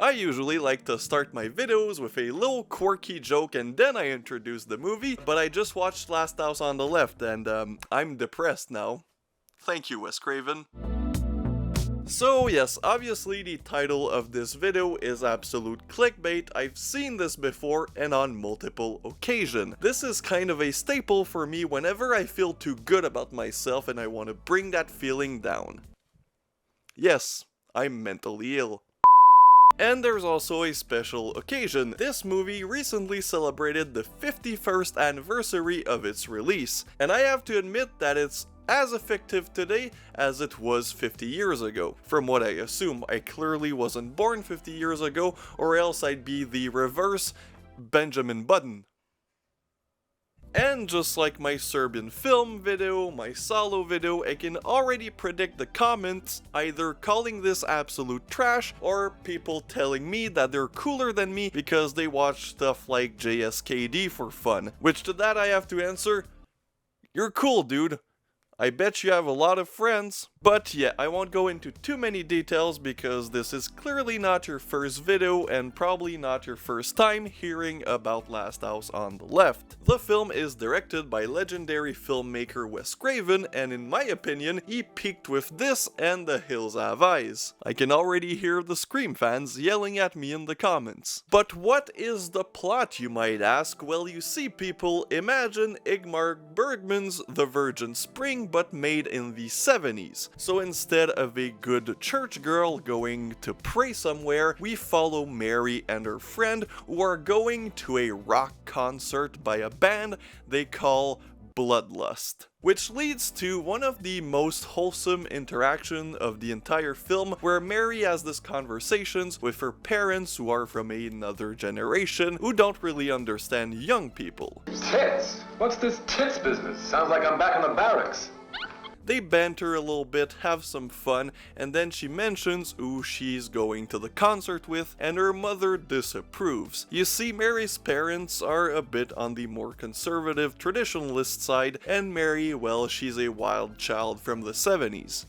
I usually like to start my videos with a little quirky joke and then I introduce the movie, but I just watched Last House on the Left and I'm depressed now. Thank you, Wes Craven. So yes, obviously the title of this video is absolute clickbait. I've seen this before and on multiple occasions. This is kind of a staple for me whenever I feel too good about myself and I want to bring that feeling down. Yes, I'm mentally ill. And there's also a special occasion. This movie recently celebrated the 51st anniversary of its release, and I have to admit that it's as effective today as it was 50 years ago. From what I assume, I clearly wasn't born 50 years ago, or else I'd be the reverse Benjamin Button. And just like my Serbian film video, my solo video, I can already predict the comments, either calling this absolute trash, or people telling me that they're cooler than me because they watch stuff like JSKD for fun. Which to that I have to answer, you're cool, dude. I bet you have a lot of friends. But yeah, I won't go into too many details because this is clearly not your first video and probably not your first time hearing about Last House on the Left. The film is directed by legendary filmmaker Wes Craven, and in my opinion, he peaked with this and The Hills Have Eyes. I can already hear the Scream fans yelling at me in the comments. But what is the plot, you might ask? Well, you see people, imagine Ingmar Bergman's The Virgin Spring but made in the 70s. So instead of a good church girl going to pray somewhere, we follow Mary and her friend who are going to a rock concert by a band they call Bloodlust. Which leads to one of the most wholesome interactions of the entire film, where Mary has these conversations with her parents who are from another generation who don't really understand young people. Tits? What's this tits business? Sounds like I'm back in the barracks. They banter a little bit, have some fun, and then she mentions who she's going to the concert with, and her mother disapproves. You see, Mary's parents are a bit on the more conservative, traditionalist side, and Mary, well, she's a wild child from the 70s.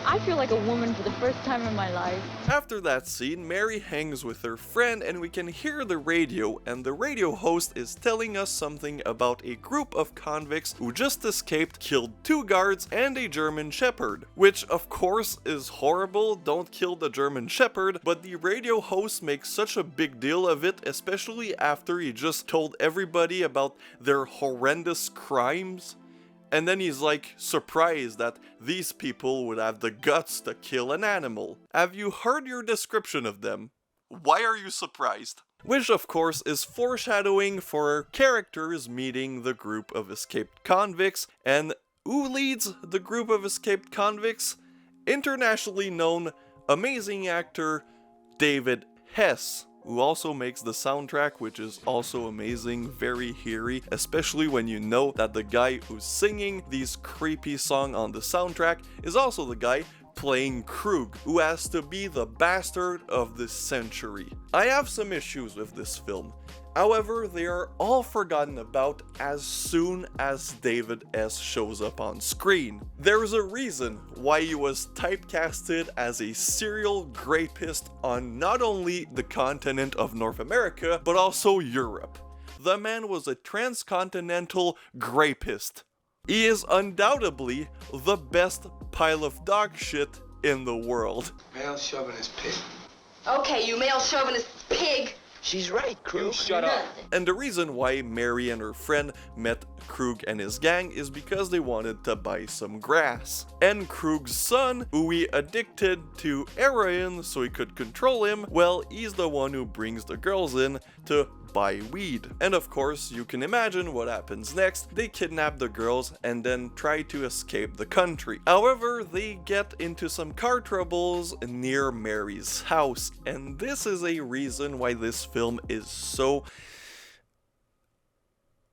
I feel like a woman for the first time in my life. After that scene, Mary hangs with her friend and we can hear the radio, and the radio host is telling us something about a group of convicts who just escaped, killed 2 guards and a German Shepherd. Which of course is horrible, don't kill the German Shepherd, but the radio host makes such a big deal of it, especially after he just told everybody about their horrendous crimes. And then he's like surprised that these people would have the guts to kill an animal. Have you heard your description of them? Why are you surprised? Which of course is foreshadowing for our characters meeting the group of escaped convicts. And who leads the group of escaped convicts? Internationally known amazing actor David Hess, who also makes the soundtrack, which is also amazing, very eerie, especially when you know that the guy who's singing these creepy songs on the soundtrack is also the guy playing Krug, who has to be the bastard of this century. I have some issues with this film. However, they are all forgotten about as soon as David S. shows up on screen. There's a reason why he was typecasted as a serial rapist on not only the continent of North America, but also Europe. The man was a transcontinental rapist. He is undoubtedly the best pile of dog shit in the world. Male chauvinist pig. Okay, you male chauvinist pig. She's right, Krug. Shut up. And the reason why Mary and her friend met Krug and his gang is because they wanted to buy some grass. And Krug's son, who he addicted to heroin so he could control him, well, he's the one who brings the girls in to buy weed. And of course, you can imagine what happens next. They kidnap the girls and then try to escape the country. However, they get into some car troubles near Mary's house, and this is a reason why this film is so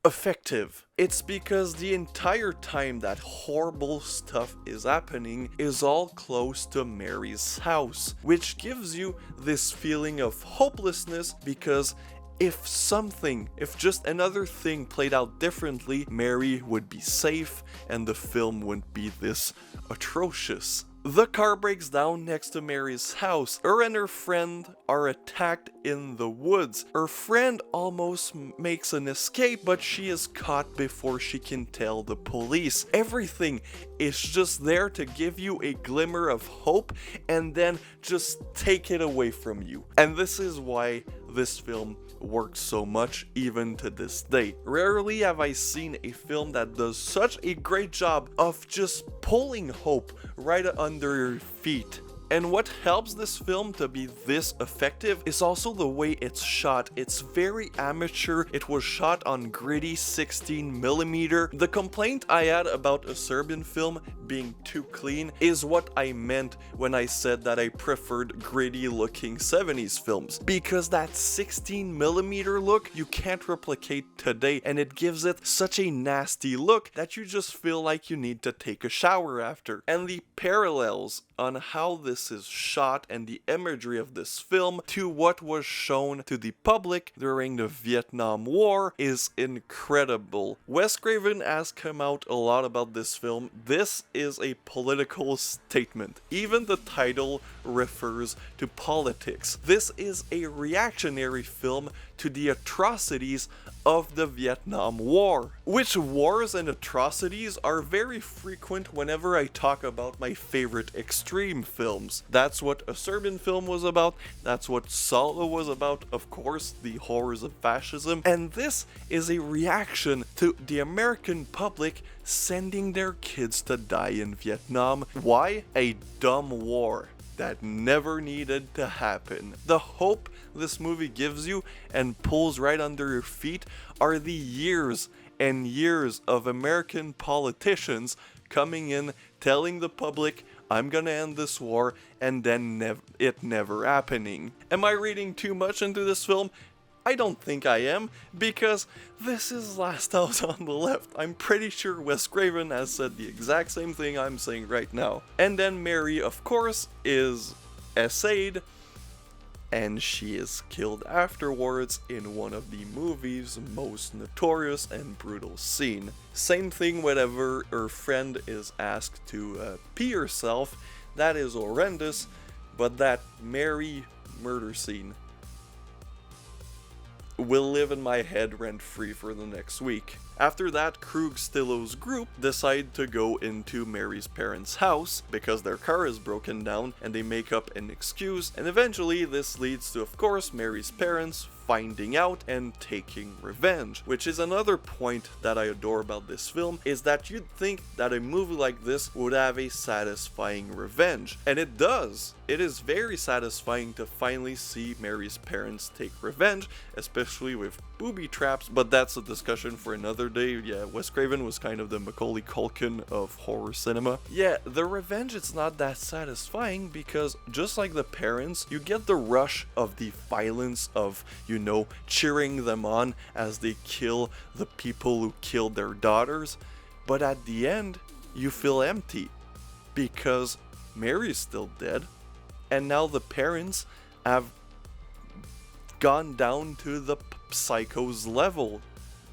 effective. It's because the entire time that horrible stuff is happening is all close to Mary's house, which gives you this feeling of hopelessness because if just another thing played out differently, Mary would be safe and the film wouldn't be this atrocious. The car breaks down next to Mary's house. Her and her friend are attacked in the woods. Her friend almost makes an escape, but she is caught before she can tell the police. Everything is just there to give you a glimmer of hope and then just take it away from you. And this is why this film works so much even to this day. Rarely have I seen a film that does such a great job of just pulling hope right under your feet. And what helps this film to be this effective is also the way it's shot. It's very amateur. It was shot on gritty 16mm. The complaint I had about a Serbian film being too clean is what I meant when I said that I preferred gritty looking 70s films. Because that 16mm look you can't replicate today, and it gives it such a nasty look that you just feel like you need to take a shower after. And the parallels on how this is shot and the imagery of this film to what was shown to the public during the Vietnam War is incredible. Wes Craven has come out a lot about this film. This is a political statement. Even the title refers to politics. This is a reactionary film to the atrocities of the Vietnam War, which wars and atrocities are very frequent whenever I talk about my favorite extreme films. That's what a Serbian film was about, that's what Celluloid was about, of course, the horrors of fascism, and this is a reaction to the American public sending their kids to die in Vietnam. Why? A dumb war that never needed to happen. The hope this movie gives you and pulls right under your feet are the years and years of American politicians coming in, telling the public, I'm gonna end this war, and then it never happening. Am I reading too much into this film? I don't think I am, because this is Last House on the Left. I'm pretty sure Wes Craven has said the exact same thing I'm saying right now. And then Mary, of course, is essayed, and she is killed afterwards in one of the movie's most notorious and brutal scene. Same thing whenever her friend is asked to pee herself. That is horrendous, but that Mary murder scene will live in my head rent-free for the next week. After that, Krug Stillo's group decide to go into Mary's parents' house because their car is broken down, and they make up an excuse, and eventually this leads to, of course, Mary's parents finding out and taking revenge. Which is another point that I adore about this film, is that you'd think that a movie like this would have a satisfying revenge. And it does. It is very satisfying to finally see Mary's parents take revenge, especially with booby traps, but that's a discussion for another day. Yeah, Wes Craven was kind of the Macaulay Culkin of horror cinema. Yeah, the revenge is not that satisfying because just like the parents, you get the rush of the violence of, you know, cheering them on as they kill the people who killed their daughters, but at the end, you feel empty because Mary's still dead, and now the parents have gone down to the psycho's level.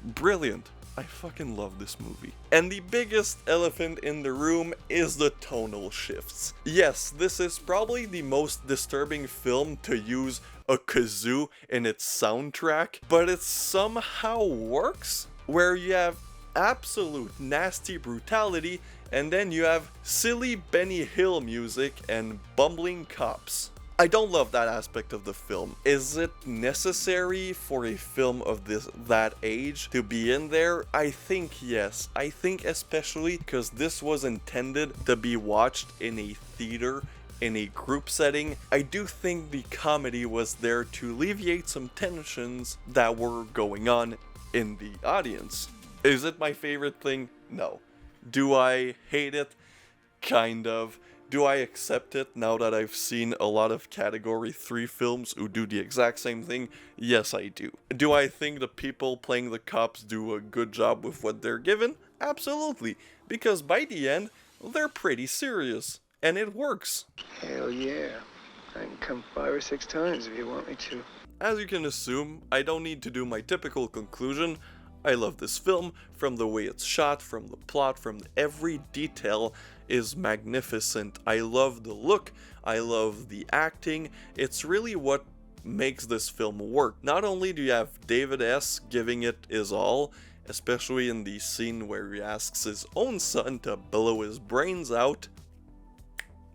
Brilliant. I fucking love this movie. And the biggest elephant in the room is the tonal shifts. Yes, this is probably the most disturbing film to use a kazoo in its soundtrack, but it somehow works, where you have absolute nasty brutality, and then you have silly Benny Hill music and bumbling cops. I don't love that aspect of the film. Is it necessary for a film of that age to be in there? I think yes. I think especially because this was intended to be watched in a theater, in a group setting. I do think the comedy was there to alleviate some tensions that were going on in the audience. Is it my favorite thing? No. Do I hate it? Kind of. Do I accept it now that I've seen a lot of Category 3 films who do the exact same thing? Yes, I do. Do I think the people playing the cops do a good job with what they're given? Absolutely. Because by the end, they're pretty serious. And it works. Hell yeah. I can come 5 or 6 times if you want me to. As you can assume, I don't need to do my typical conclusion. I love this film, from the way it's shot, from the plot, from every detail. is magnificent. I love the look, I love the acting. It's really what makes this film work. Not only do you have David S. giving it his all, especially in the scene where he asks his own son to blow his brains out.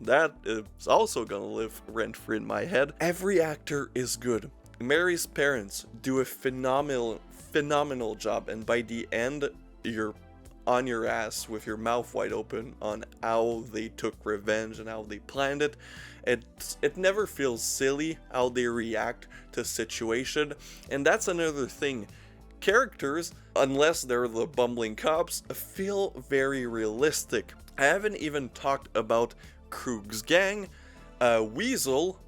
That is also gonna live rent-free in my head. Every actor is good. Mary's parents do a phenomenal job, and by the end, you're on your ass with your mouth wide open on how they took revenge and how they planned it. It never feels silly how they react to situation, and that's another thing. Characters, unless they're the bumbling cops, feel very realistic. I haven't even talked about Krug's gang. Weasel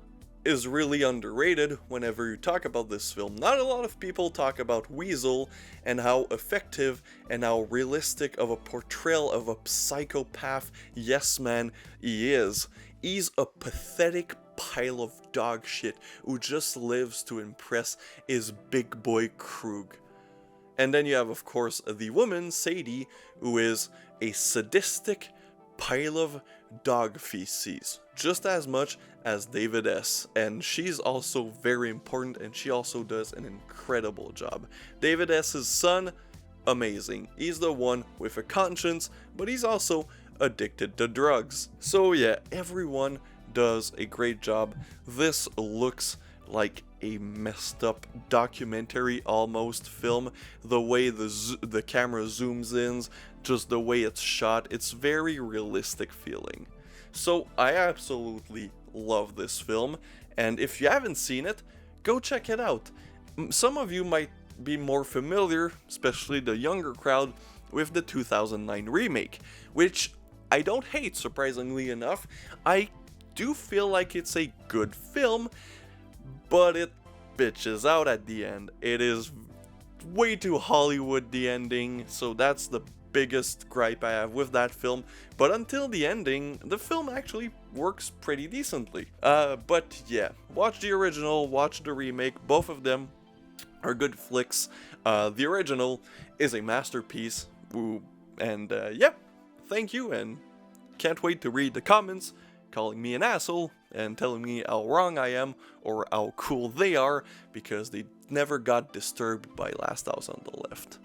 is really underrated whenever you talk about this film. Not a lot of people talk about Weasel and how effective and how realistic of a portrayal of a psychopath yes man he is. He's a pathetic pile of dog shit who just lives to impress his big boy Krug. And then you have, of course, the woman, Sadie, who is a sadistic pile of dog feces, just as much as David S. And she's also very important, and she also does an incredible job. David S.'s son, amazing. He's the one with a conscience, but he's also addicted to drugs. So yeah, everyone does a great job. This looks like a messed up documentary almost film. The way the camera zooms in, just the way it's shot, it's very realistic feeling. So I absolutely love this film, and if you haven't seen it, go check it out. Some of you might be more familiar, especially the younger crowd, with the 2009 remake, which I don't hate, surprisingly enough. I do feel like it's a good film, but it bitches out at the end. It is way too Hollywood, the ending, so that's the biggest gripe I have with that film. But until the ending, the film actually works pretty decently. But yeah, watch the original, watch the remake, both of them are good flicks. The original is a masterpiece, and yeah, thank you, and can't wait to read the comments calling me an asshole and telling me how wrong I am or how cool they are, because they never got disturbed by Last House on the Left.